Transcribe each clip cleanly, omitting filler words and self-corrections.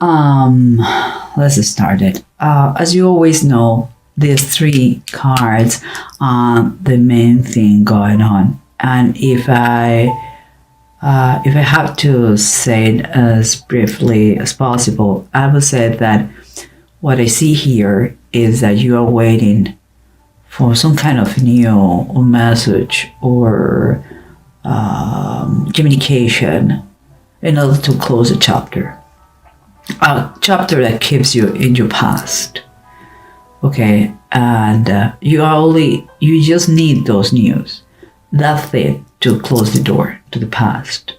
Um, let's start it. As you always know, these three cards are the main thing going on. And if I have to say it as briefly as possible, I would say that what I see here is that you are waiting for some kind of new message or communication in order to close a chapter that keeps you in your past. Okay, and you just need those news. That's it, to close the door to the past.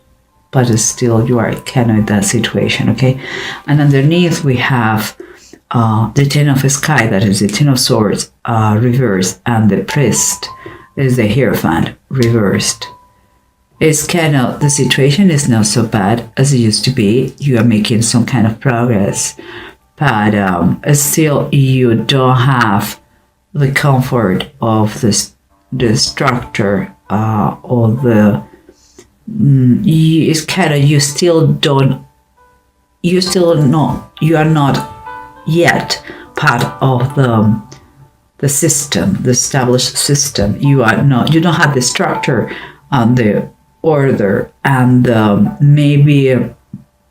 But still, you are kind of in that situation. Okay, and underneath we have the Ten of Sky, that is the Ten of Swords reversed, and the Priest is the Hierophant reversed. It's kind of, the situation is not so bad as it used to be. You are making some kind of progress, but still you don't have the comfort of the structure or the. It's kind of, you are not yet part of the system, the established system. You don't have the structure and the order and maybe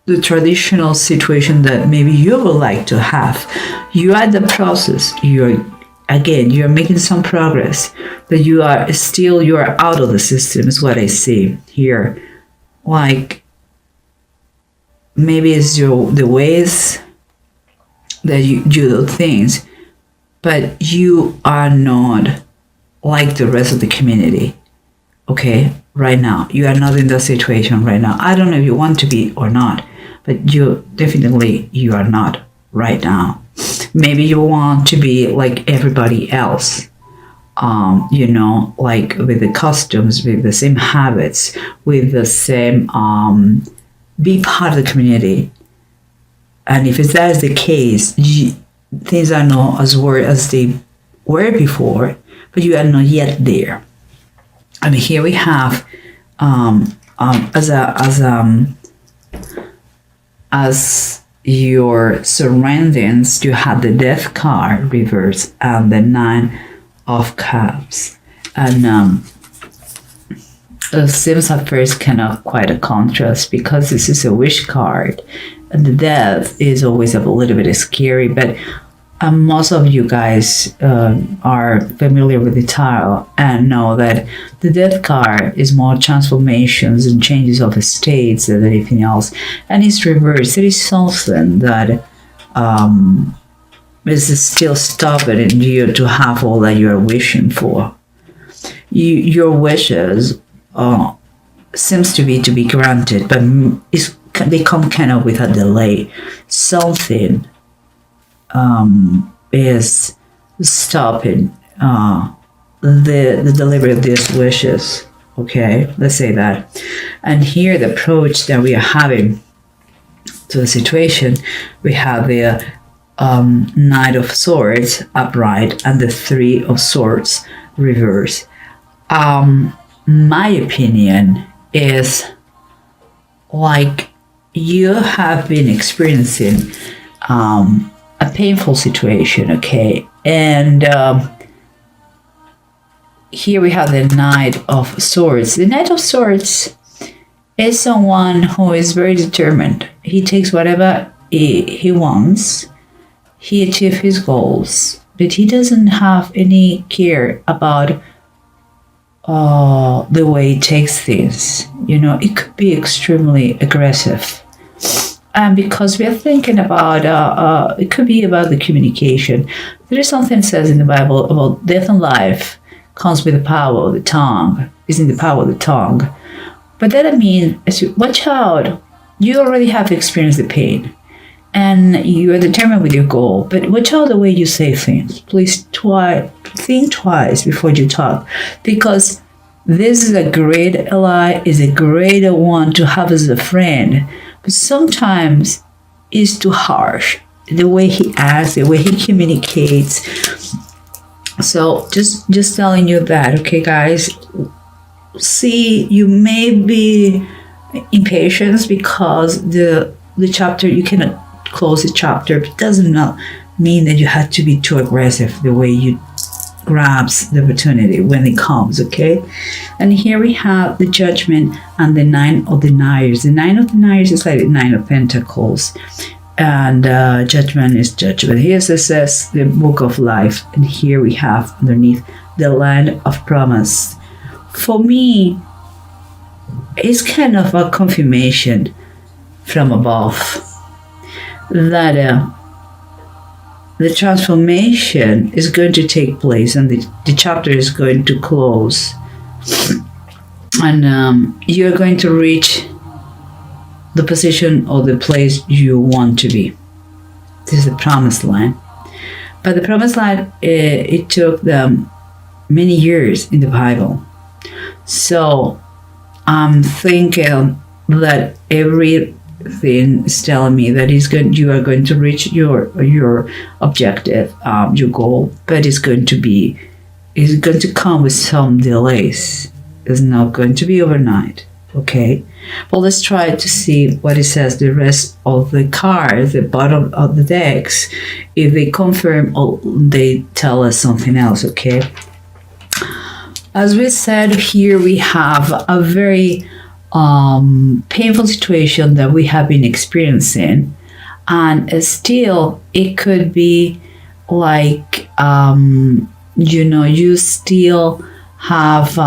the traditional situation that maybe you would like to have. You are in the process. You're making some progress, but you are out of the system is what I see here. Like maybe it's the ways that you do things, but you are not like the rest of the community. Okay, right now you are not in that situation right now. I don't know if you want to be or not, but you are not right now. Maybe you want to be like everybody else, like with the customs, with the same habits, with the same be part of the community. And if that is the case, things are not as worried as they were before, but you are not yet there. And here we have as your surroundings, you have the Death card reversed and the Nine of Cups. And it seems at first kind of quite a contrast because this is a wish card. And the Death is always a little bit scary, but most of you guys are familiar with the tarot and know that the Death card is more transformations and changes of states than anything else. And it's reversed. It is something that is still stopping you to have all that you're wishing for. Your wishes seems to be granted, but they come kind of with a delay. Something is stopping the delivery of these wishes. Okay, let's say that. And here the approach that we are having to the situation, we have the Knight of Swords upright and the Three of Swords reverse. My opinion is like you have been experiencing a painful situation, okay? And here we have the Knight of Swords. The Knight of Swords is someone who is very determined. He takes whatever he wants. He achieves his goals, but he doesn't have any care about the way he takes things. It could be extremely aggressive. And because we are thinking about, it could be about the communication. There is something that says in the Bible about death and life comes with the power of the tongue, is in the power of the tongue. But that means, watch out, you already have experienced the pain and you are determined with your goal. But watch out the way you say things. Please think twice before you talk, because this is a great ally, is a great one to have as a friend. But sometimes it's too harsh. The way he acts, the way he communicates. So just telling you that, okay, guys. See, you may be impatient because the chapter, you cannot close a chapter, but it doesn't mean that you have to be too aggressive the way you grabs the opportunity when it comes, okay? And here we have the Judgment and the Nine of Deniers. The Nine of Deniers is like the Nine of Pentacles, and Judgment is judgment. Here it says the Book of Life, and here we have underneath the Land of Promise. For me, it's kind of a confirmation from above that the transformation is going to take place, and the chapter is going to close, and you're going to reach the position or the place you want to be. This is the promised land. But the promised land, it took them many years in the Bible. So I'm thinking that everything is telling me that you are going to reach your objective, your goal, but it's going to come with some delays. It's not going to be overnight. Okay, well, let's try to see what it says. The rest of the cards, the bottom of the decks, if they confirm or they tell us something else. Okay, as we said, here we have a very painful situation that we have been experiencing, and still it could be like you still have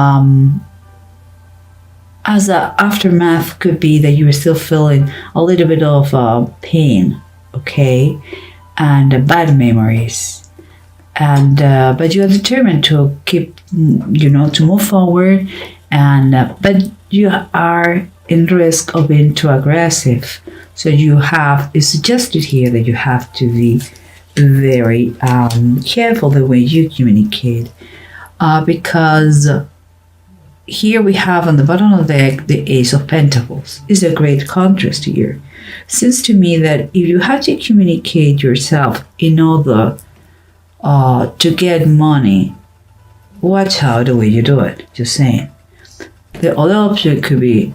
as an aftermath could be that you are still feeling a little bit of pain, okay, and bad memories, and but you are determined to keep, to move forward, and but you are in risk of being too aggressive. So it's suggested here that you have to be very careful the way you communicate, because here we have on the bottom of the deck the Ace of Pentacles. Is a great contrast here. Seems to me that if you have to communicate yourself in order to get money, watch out the way you do it. Just saying. The other option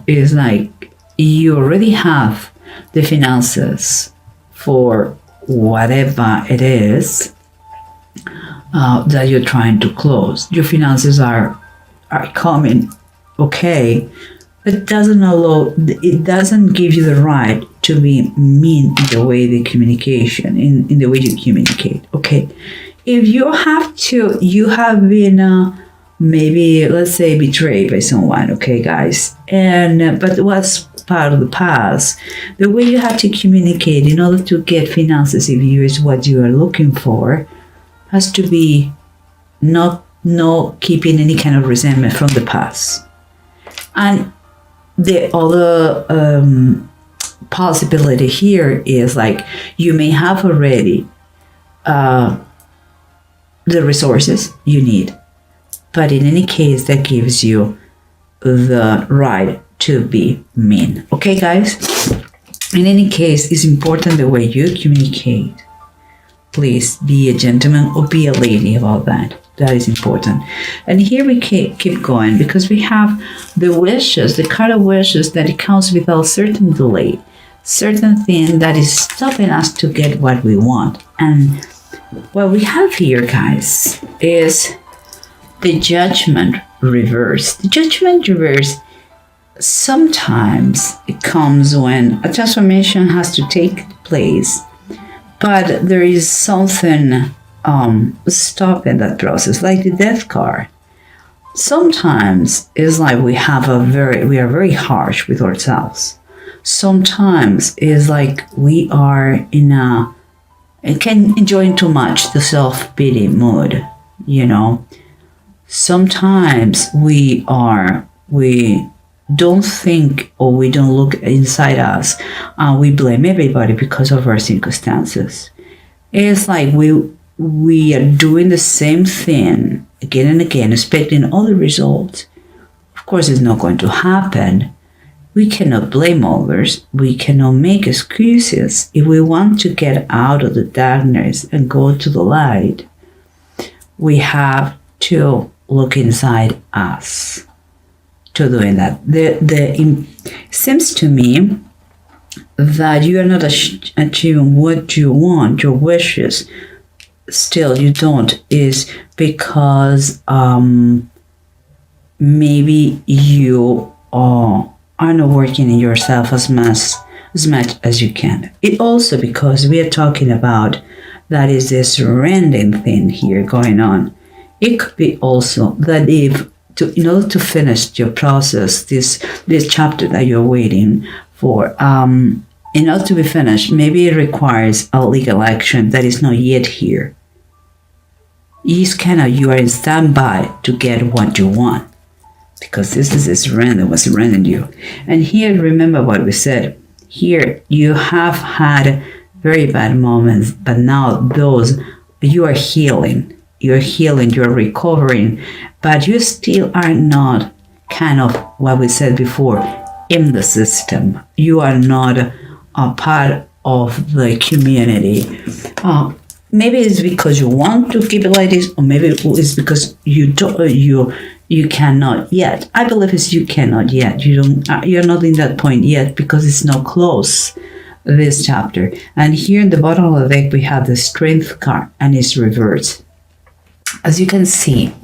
is like you already have the finances for whatever it is that you're trying to close. Your finances are coming, okay, but it doesn't give you the right to be mean in the way the communication, in the way you communicate, okay? If you have been maybe, let's say, betrayed by someone, okay, guys, but it was part of the past, the way you have to communicate in order to get finances, if you is what you are looking for, has to be not keeping any kind of resentment from the past. And the other possibility here is like you may have already the resources you need, but in any case that gives you the right to be mean. Okay, guys, in any case, it's important the way you communicate. Please be a gentleman or be a lady about that. That is important. And here we keep going, because we have the wishes, the card of wishes, that it comes with a certain delay, certain thing that is stopping us to get what we want. And what we have here, guys, is the Judgment reverse. The Judgment reverse, sometimes it comes when a transformation has to take place, but there is something stopping that process, like the Death card. Sometimes it's like we are very harsh with ourselves. Sometimes it's like we are enjoying too much the self-pity mood, Sometimes we don't think, or we don't look inside us, and we blame everybody because of our circumstances. It's like we are doing the same thing again and again, expecting other results. Of course, it's not going to happen. We cannot blame others. We cannot make excuses. If we want to get out of the darkness and go to the light, we have to look inside us to doing that. It seems to me that you are not achieving what you want, your wishes, still you don't, is because maybe you are not working in yourself as much as you can. It also because we are talking about that is this surrendering thing here going on. It could be also that in order to finish your process, this chapter that you're waiting for, in order to be finished, maybe it requires a legal action that is not yet here. You are in standby to get what you want, because this is a surrender, was surrendering you. And here, remember what we said. Here, you have had very bad moments, but now you are healing. You're healing, you're recovering, but you still are not kind of what we said before, in the system. You are not a part of the community. Maybe it's because you want to keep it like this, or maybe it's because you cannot yet. I believe it's you cannot yet. You're not in that point yet because it's not close, this chapter. And here in the bottom of the deck we have the Strength card, and it's reversed. As you can see,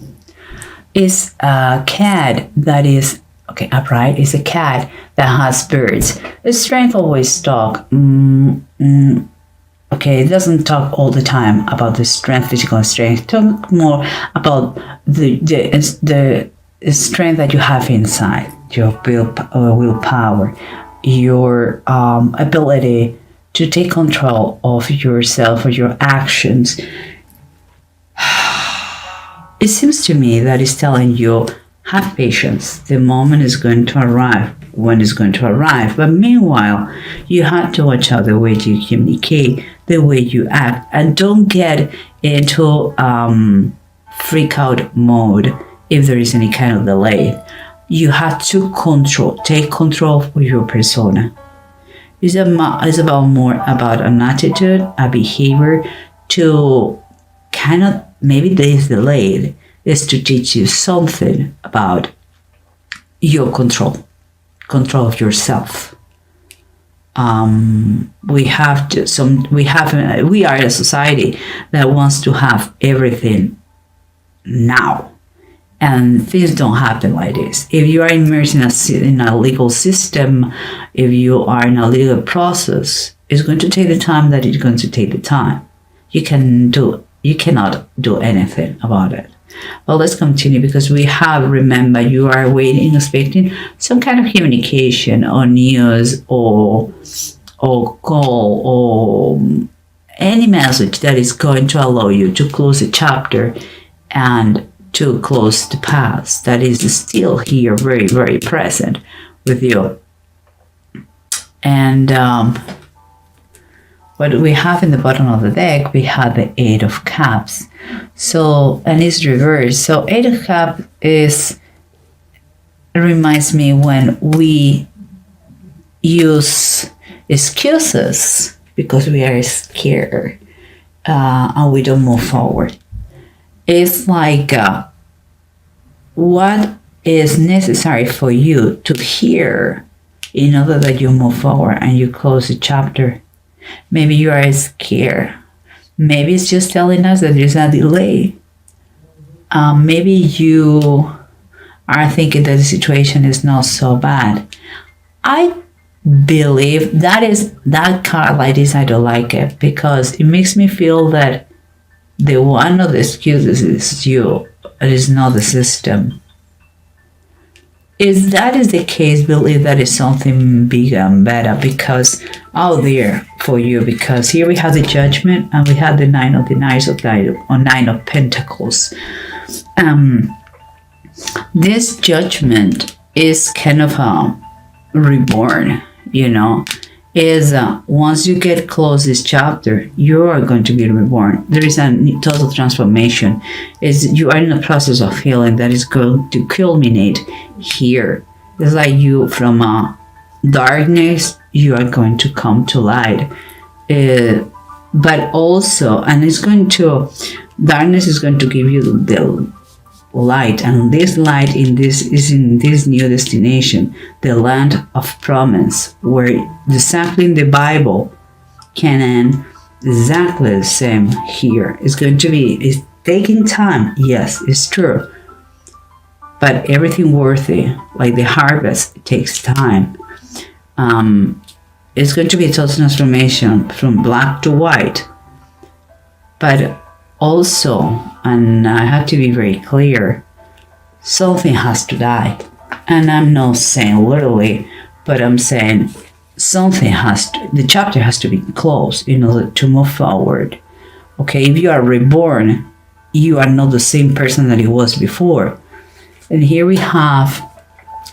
it's a cat that is upright. It's a cat that has birds. The Strength always talk. It doesn't talk all the time about the strength, physical strength. Talk more about the strength that you have inside, your willpower, your ability to take control of yourself or your actions. It seems to me that it's telling you, have patience. The moment is going to arrive when it's going to arrive. But meanwhile, you have to watch out the way you communicate, the way you act, and don't get into freak out mode if there is any kind of delay. You have to take control of your persona. It's about more about an attitude, a behavior to kind of, maybe this delayed, is to teach you something about your control of yourself. We are a society that wants to have everything now, and things don't happen like this. If you are immersed in a legal system, if you are in a legal process, it's going to take the time that it's going to take the time. You cannot do anything about it. Well, let's continue, because remember, you are waiting, expecting some kind of communication or news or call or any message that is going to allow you to close a chapter and to close the past that is still here, very, very present with you. And what we have in the bottom of the deck, we have the Eight of Cups. So, and it's reversed. So Eight of Cups reminds me when we use excuses because we are scared and we don't move forward. It's like what is necessary for you to hear in order that you move forward and you close the chapter. Maybe you are scared. Maybe it's just telling us that there's a delay. Maybe you are thinking that the situation is not so bad. I believe that card like this, I don't like it, because it makes me feel that the one of the excuses is you. It is not the system. If that is the case, believe that is something bigger and better because out there for you. Because here we have the Judgment and we have the Nine of Pentacles. This Judgment is kind of a reborn, is once you get close this chapter, you are going to be reborn. There is a total transformation. You are in a process of healing that is going to culminate here. It's like you from darkness, you are going to come to light. But also, and darkness is going to give you the light, and this light is in this new destination, the land of promise, where exactly in the Bible, Canaan, exactly the same here. It's going to be, it's taking time. Yes, it's true. But everything worthy, like the harvest, it takes time. It's going to be a total transformation from black to white. But also, and I have to be very clear, something has to die. And I'm not saying literally, but I'm saying something has to, the chapter has to be closed in order to move forward. Okay, if you are reborn, you are not the same person that you was before. And here we have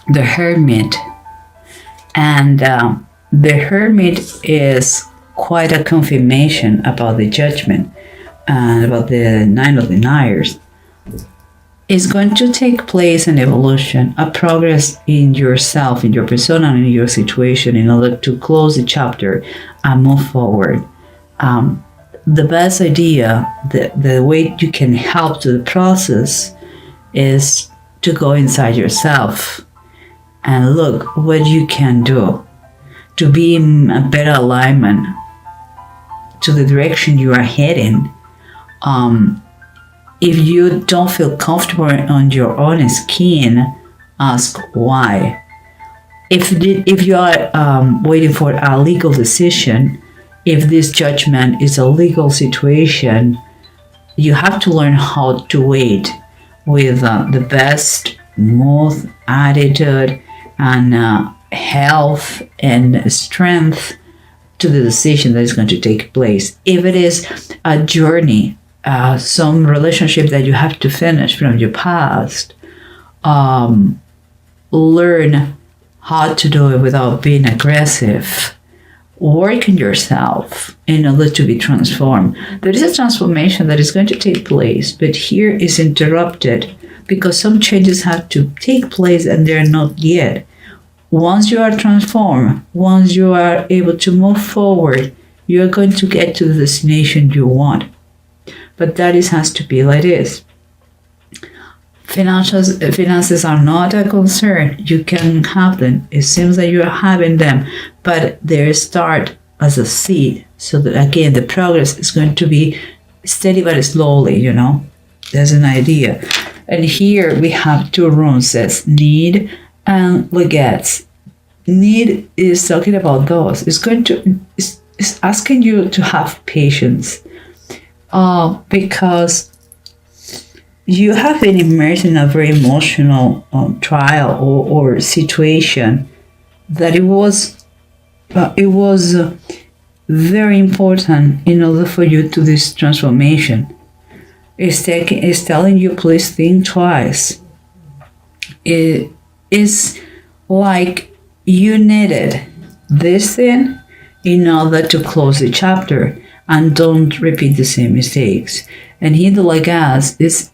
the Hermit. And the Hermit is quite a confirmation about the judgment and about the Nine of Deniers. Is going to take place an evolution, a progress in yourself, in your persona, and in your situation in order to close the chapter and move forward. The best idea, the way you can help to the process is to go inside yourself and look what you can do to be in a better alignment to the direction you are heading. If you don't feel comfortable on your own skin, ask why. If you are waiting for a legal decision, if this judgment is a legal situation, you have to learn how to wait with the best smooth attitude and health and strength to the decision that is going to take place. If it is a journey, some relationship that you have to finish from your past, learn how to do it without being aggressive. Work on yourself in order to be transformed. There is a transformation that is going to take place, but here is interrupted because some changes have to take place and they're not yet. Once you are transformed, once you are able to move forward, you are going to get to the destination you want. But that has to be like this. Finances are not a concern. You can have them. It seems that you are having them, but they start as a seed. So that again, the progress is going to be steady but slowly, There's an idea. And here we have two runes, says need and legates. Need is talking about those. It's asking you to have patience. Because you have been immersed in a very emotional trial or situation that it was very important in order for you to this transformation. It's telling you, please think twice. It is like you needed this thing in order to close the chapter and don't repeat the same mistakes. And here the legas is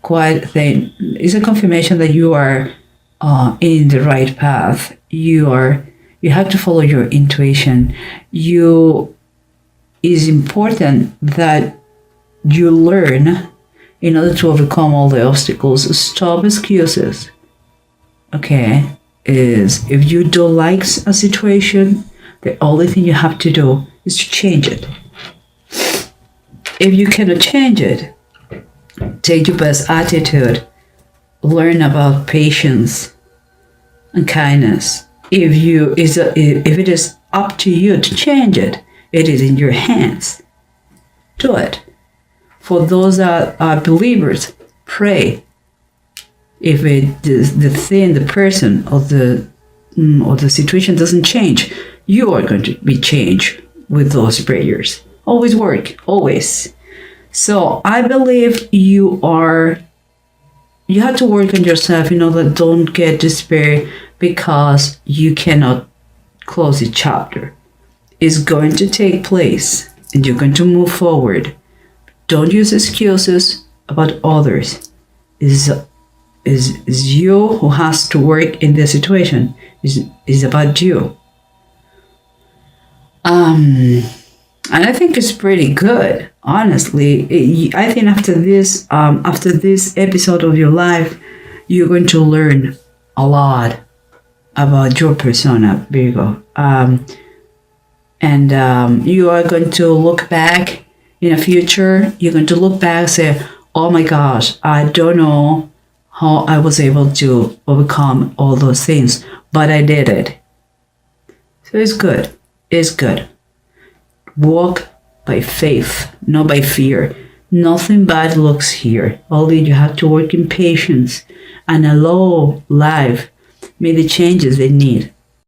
quite thing. It's a confirmation that you are in the right path. You have to follow your intuition. It's important that you learn in order to overcome all the obstacles. Stop excuses. Okay, is if you don't like a situation, the only thing you have to do is to change it. If you cannot change it, take your best attitude, learn about patience and kindness. If it is up to you to change it, it is in your hands. Do it. For those that are believers, pray. If the person or the situation doesn't change, you are going to be changed with those prayers. Always work, always. So I believe you have to work on yourself, don't get despair because you cannot close the chapter. It's going to take place and you're going to move forward. Don't use excuses about others. It's you who has to work in the situation. It's about you. And I think it's pretty good. honestly, I think after this episode of your life, you're going to learn a lot about your persona, Virgo. And you are going to look back in the future. You're going to look back and say, oh my gosh, I don't know how I was able to overcome all those things, but I did it. So it's good. It's good. Walk by faith, not by fear. Nothing bad looks here. Only you have to work in patience and allow life make the changes they need.